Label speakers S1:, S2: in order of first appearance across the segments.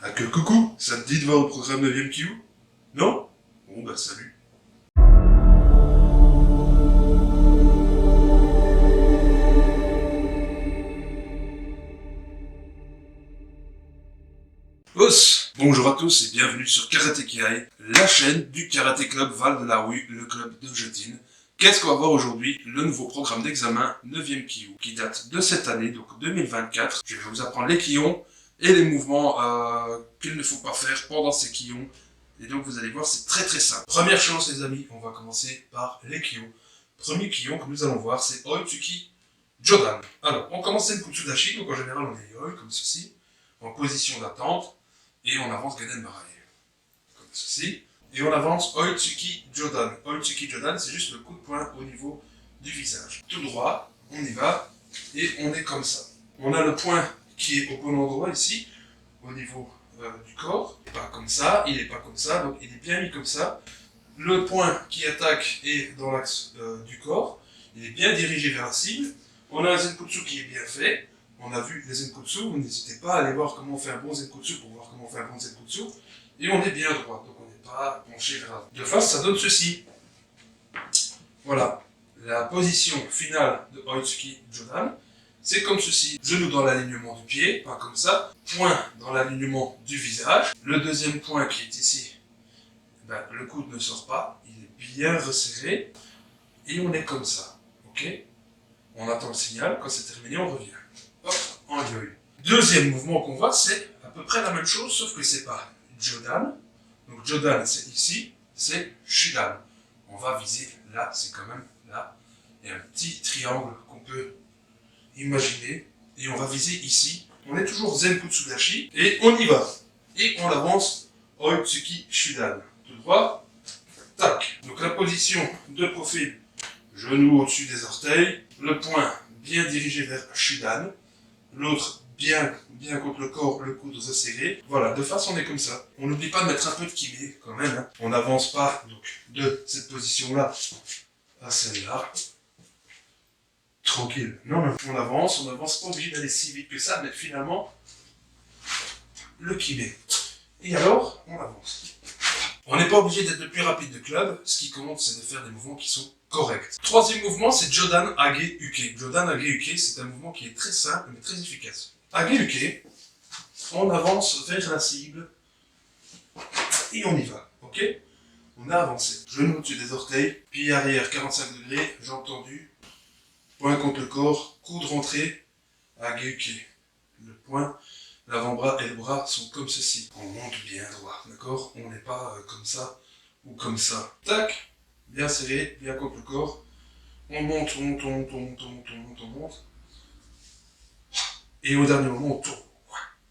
S1: Ah que coucou, ça te dit de voir le programme 9ème Q? Non? Bon bah salut. Os! Bonjour à tous et bienvenue sur Karaté Kiai, la chaîne du Karaté Club Val de la Rue, le club de Jetine. Qu'est-ce qu'on va voir aujourd'hui? Le nouveau programme d'examen 9ème Kyu, qui date de cette année, donc 2024. Je vais vous apprendre les Kiyons et les mouvements qu'il ne faut pas faire pendant ces Kiyons. Et donc vous allez voir, c'est très très simple. Première chose les amis, on va commencer par les Kiyons. Premier Kiyon que nous allons voir, c'est Oitsuki Jodan. Alors, on commence Senkutsu Dashi, donc en général on est Yoi, comme ceci, en position d'attente, et on avance Gaden Barai, comme ceci. Et on avance Oitsuki Jodan. Oitsuki Jodan, c'est juste le coup de poing au niveau du visage. Tout droit, on y va, et on est comme ça. On a le poing qui est au bon endroit ici, au niveau du corps. Il n'est pas comme ça, il n'est pas comme ça, donc il est bien mis comme ça. Le point qui attaque est dans l'axe du corps, il est bien dirigé vers la cible. On a un Zenkutsu qui est bien fait. On a vu les Zenkutsu, vous n'hésitez pas à aller voir comment on fait un bon Zenkutsu pour voir comment on fait un bon Zenkutsu. Et on est bien droit, donc on n'est pas penché vers la... De face, ça donne ceci. Voilà, la position finale de Oitsuki Jodan, c'est comme ceci. Genou dans l'alignement du pied, pas comme ça. Point dans l'alignement du visage. Le deuxième point qui est ici, ben, le coude ne sort pas, il est bien resserré. Et on est comme ça, ok? On attend le signal, quand c'est terminé, on revient. Hop, en yoi. Deuxième mouvement qu'on voit, c'est à peu près la même chose, sauf que c'est pas Jodan. Donc Jodan, c'est ici, c'est Shudan. On va viser là, c'est quand même là. Il y a un petit triangle qu'on peut imaginer. Et on va viser ici. On est toujours Zenkutsu Dashi. Et on y va. Et on avance Oitsuki Shudan. Tout droit. Tac. Donc la position de profil, genou au-dessus des orteils. Le poing bien dirigé vers Shudan. L'autre bien contre le corps, le coude resserré. Voilà, de face on est comme ça. On n'oublie pas de mettre un peu de kiné quand même. Hein. On n'avance pas donc de cette position-là à celle-là. Tranquille. Non, on avance pas obligé d'aller si vite que ça, mais finalement, le kiné. Et alors, on avance. On n'est pas obligé d'être le plus rapide de club, ce qui compte c'est de faire des mouvements qui sont corrects. Troisième mouvement, c'est Jodan Age Uke. Jodan Age Uke, c'est un mouvement qui est très simple mais très efficace. Age Uke, on avance vers la cible et on y va, ok? On a avancé. Genou au-dessus des orteils, pied arrière 45 degrés, jambes tendues, poing contre le corps, coude rentré, Age Uke. Le poing, l'avant-bras et le bras sont comme ceci. On monte bien droit, d'accord? On n'est pas comme ça ou comme ça. Tac, bien serré, bien contre le corps. On monte, on monte. Et au dernier moment, on tourne.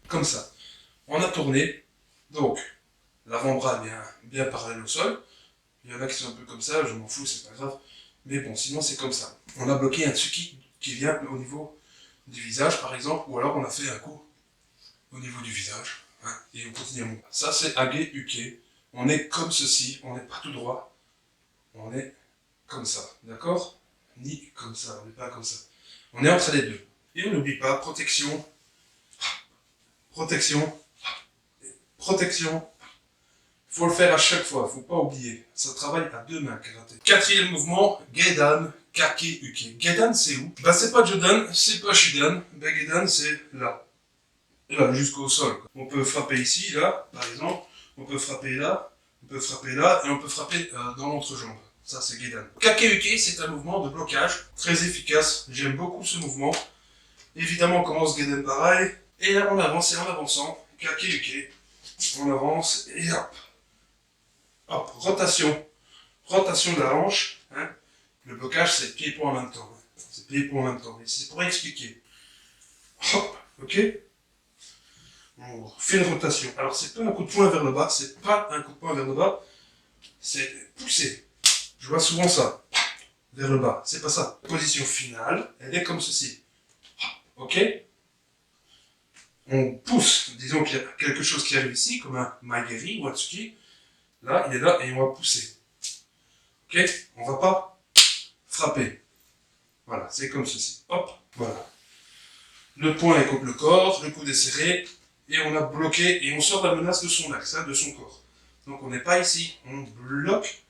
S1: Comme ça. On a tourné. Donc, l'avant-bras bien parallèle au sol. Il y en a qui sont un peu comme ça, je m'en fous, c'est pas grave. Mais bon, sinon c'est comme ça. On a bloqué un tsuki qui vient au niveau du visage, par exemple, ou alors on a fait un coup au niveau du visage, hein, et on continue à monter. Ça c'est Age Uke. On est comme ceci, on n'est pas tout droit. On est comme ça, d'accord? Ni comme ça, on n'est pas comme ça. On est entre les deux. Et on n'oublie pas, protection, protection, protection. Il faut le faire à chaque fois, il ne faut pas oublier. Ça travaille à deux mains, karaté. Quatrième mouvement, Gedan Kake Uke. Gedan c'est où? Bah c'est pas Jodan, c'est pas Shudan. Bah Gedan c'est là. Là, jusqu'au sol. On peut frapper ici, là, par exemple. On peut frapper là, on peut frapper là, et on peut frapper dans l'entrejambe. Ça, c'est Gedan. Kakeuke, c'est un mouvement de blocage très efficace. J'aime beaucoup ce mouvement. Évidemment, on commence Gaden pareil. Et là, on avance et en avançant. Kakeuke. On avance et hop. Hop, rotation. Rotation de la hanche. Hein. Le blocage, c'est pied-point en même temps. C'est pied-point en même temps. Et c'est pour expliquer. Hop, ok. On fait une rotation. Alors, c'est pas un coup de poing vers le bas, c'est pas un coup de poing vers le bas, c'est pousser. Je vois souvent ça, vers le bas, c'est pas ça. La position finale, elle est comme ceci. Ok? On pousse, disons qu'il y a quelque chose qui arrive ici, comme un Maigeri ou Atsuki. Là, il est là et on va pousser. Ok? On va pas frapper. Voilà, c'est comme ceci. Hop, voilà. Le poing est contre le corps, le coude est serré, et on a bloqué, et on sort la menace de son axe, hein, de son corps. Donc on n'est pas ici, on bloque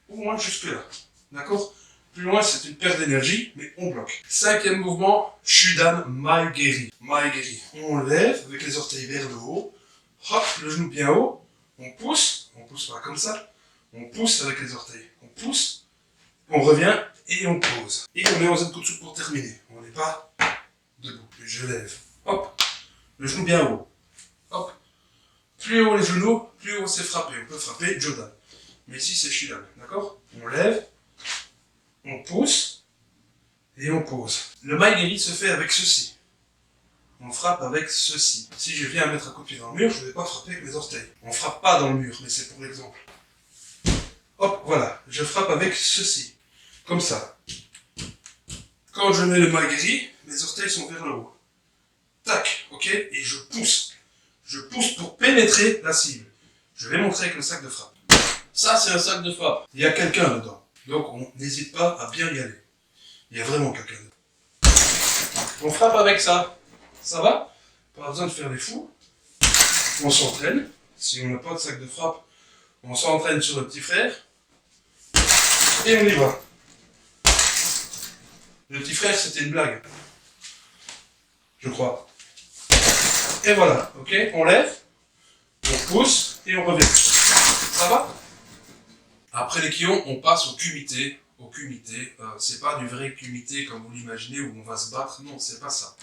S1: au moins jusque là. D'accord? Plus loin, c'est une perte d'énergie, mais on bloque. Cinquième mouvement, Shudan Maegeri. Maegeri. On lève avec les orteils vers le haut. Hop, le genou bien haut. On pousse pas comme ça. On pousse avec les orteils. On pousse, on revient et on pose. Et on est en Zenkutsu pour terminer. On n'est pas debout. Je lève. Hop, le genou bien haut. Hop. Plus haut les genoux, plus haut c'est frappé. On peut frapper Jodan. Mais ici c'est Shudan. D'accord? On lève. On pousse et on pose. Le Maegeri se fait avec ceci. On frappe avec ceci. Si je viens mettre un coup de pied dans le mur, je ne vais pas frapper avec mes orteils. On ne frappe pas dans le mur, mais c'est pour l'exemple. Hop, voilà. Je frappe avec ceci. Comme ça. Quand je mets le Maegeri, mes orteils sont vers le haut. Tac, ok? Et je pousse. Je pousse pour pénétrer la cible. Je vais montrer avec le sac de frappe. Ça, c'est un sac de frappe. Il y a quelqu'un dedans. Donc on n'hésite pas à bien y aller. Il y a vraiment quelqu'un dedans. On frappe avec ça. Ça va? Pas besoin de faire les fous. On s'entraîne. Si on n'a pas de sac de frappe, on s'entraîne sur le petit frère. Et on y va. Le petit frère, c'était une blague. Je crois. Et voilà. Ok? On lève. On pousse. Et on revient. Ça va? Après les Kion, on passe au kumité. Au kumité, c'est pas du vrai kumité comme vous l'imaginez où on va se battre. Non, c'est pas ça.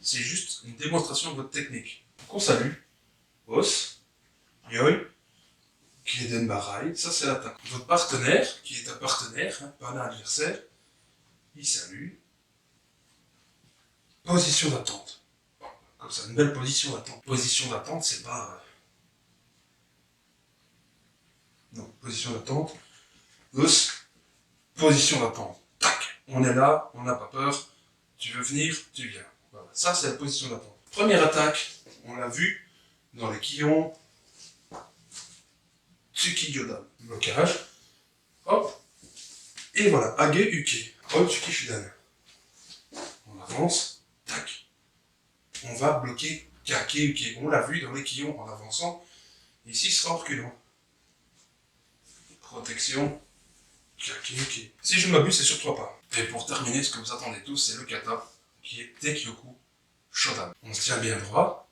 S1: C'est juste une démonstration de votre technique. Donc on salue. Os, Yoi, Kieden Barai. Ça, c'est l'attaque. Votre partenaire, qui est un partenaire, hein, pas un adversaire, il salue. Position d'attente. Comme ça, une belle position d'attente. Position d'attente, c'est pas... Non, position d'attente. Os, position d'attente. Tac. On est là, on n'a pas peur. Tu veux venir, tu viens. Voilà. Ça, c'est la position d'attente. Première attaque, on l'a vu dans les Kion. Tsuki Yodan. Blocage. Hop. Et voilà. Age Uke. Hop, Tsuki Shudan. On avance. Tac. On va bloquer Kake Uke. On l'a vu dans les Kion en avançant. Ici, ce sera en reculant. Protection. Kake Uke. Si je ne m'abuse, c'est sur 3 pas. Et pour terminer, ce que vous attendez tous, c'est le kata, qui est Tekyoku Shodan. On se tient bien droit.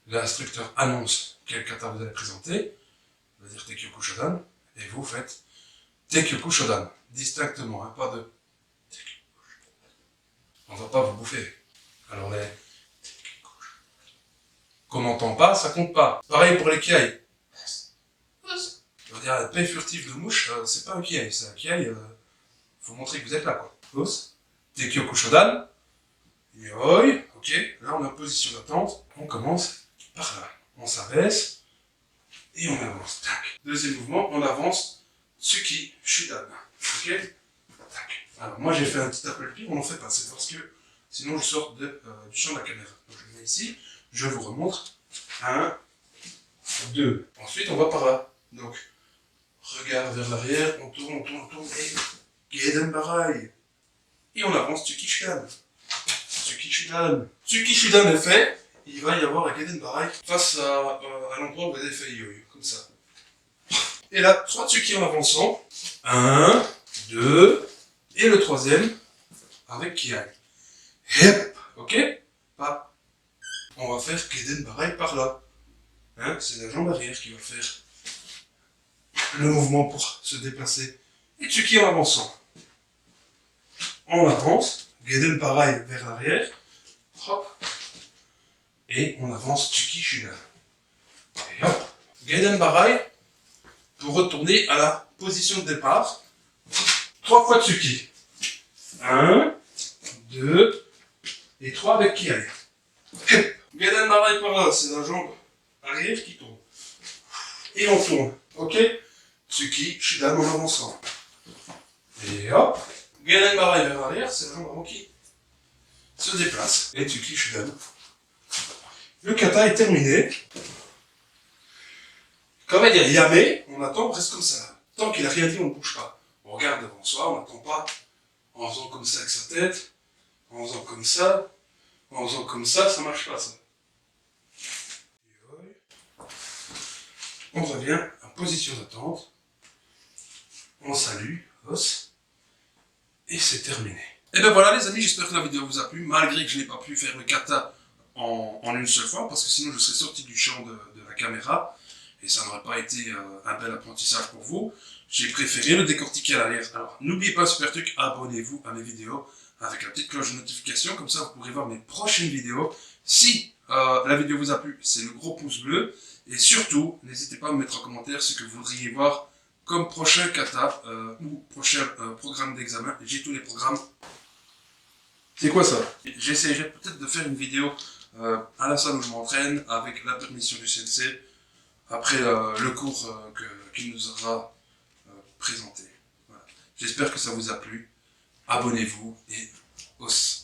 S1: L'instructeur annonce quel kata vous allez présenter. On va dire Tekyoku Shodan. Et vous faites Tekyoku Shodan. Distinctement, hein, pas de Tekyoku Shodan. On ne va pas vous bouffer. Alors les qu'on n'entend pas, ça compte pas. Pareil pour les kiai. On va dire la paix furtive de mouche, c'est pas un kiai, c'est un kiai, faut montrer que vous êtes là, quoi. Os, Tekyoku Shodan, Yoi, ok, là on est en position d'attente, on commence par là. On s'abaisse, et on avance, tac. Deuxième mouvement, on avance, Tsuki Shudan, ok, tac. Alors moi j'ai fait un petit appel pied, on n'en fait pas, c'est parce que sinon je sors du champ de la caméra. Donc je le mets ici, je vous remontre, 1, 2, ensuite on va par là, donc regard vers l'arrière, on tourne, et Kieden Barai. Et on avance Tsuki Shudan. Tsuki Shudan. Tsuki Shudan est fait, il va y avoir un Kieden Barai face à l'endroit où vous avez fait Yoi, comme ça. Et là, 3 Tsuki en avançant. 1, 2, et le troisième avec Kiai. Hep, ok? Pas. On va faire Kieden Barai par là. Hein, c'est la jambe arrière qui va faire le mouvement pour se déplacer. Et Tsuki en avançant. On avance, Kieden Barai vers l'arrière, hop, et on avance Tsuki Shudan. Et hop, Kieden Barai pour retourner à la position de départ. 3 fois Tsuki. 1, 2, et 3 avec Kiai. Kieden Barai par là, c'est la jambe arrière qui tourne. Et on tourne, ok? Tsuki Shudan en avançant. Et hop, Kieden Barai vers l'arrière, c'est la jambe avant qui se déplace. Et Tsuki Shudan. Le kata est terminé. Quand on va dire Yame, on attend, on reste comme ça. Tant qu'il n'a rien dit, on ne bouge pas. On regarde devant soi, on n'attend pas en faisant comme ça avec sa tête, en faisant comme ça, ça marche pas ça. On revient en position d'attente. On salue, os, et c'est terminé. Et ben voilà les amis, j'espère que la vidéo vous a plu, malgré que je n'ai pas pu faire le kata en une seule fois, parce que sinon je serais sorti du champ de la caméra, et ça n'aurait pas été un bel apprentissage pour vous. J'ai préféré le décortiquer à l'alerte. Alors n'oubliez pas, super truc, abonnez-vous à mes vidéos avec la petite cloche de notification, comme ça vous pourrez voir mes prochaines vidéos. Si la vidéo vous a plu, c'est le gros pouce bleu, et surtout, n'hésitez pas à me mettre en commentaire ce que vous voudriez voir comme prochain kata ou prochain programme d'examen. J'ai tous les programmes. C'est quoi ça? J'essaierai peut-être de faire une vidéo à la salle où je m'entraîne avec la permission du sensei après le cours qu'il nous aura présenté. Voilà. J'espère que ça vous a plu. Abonnez-vous et os.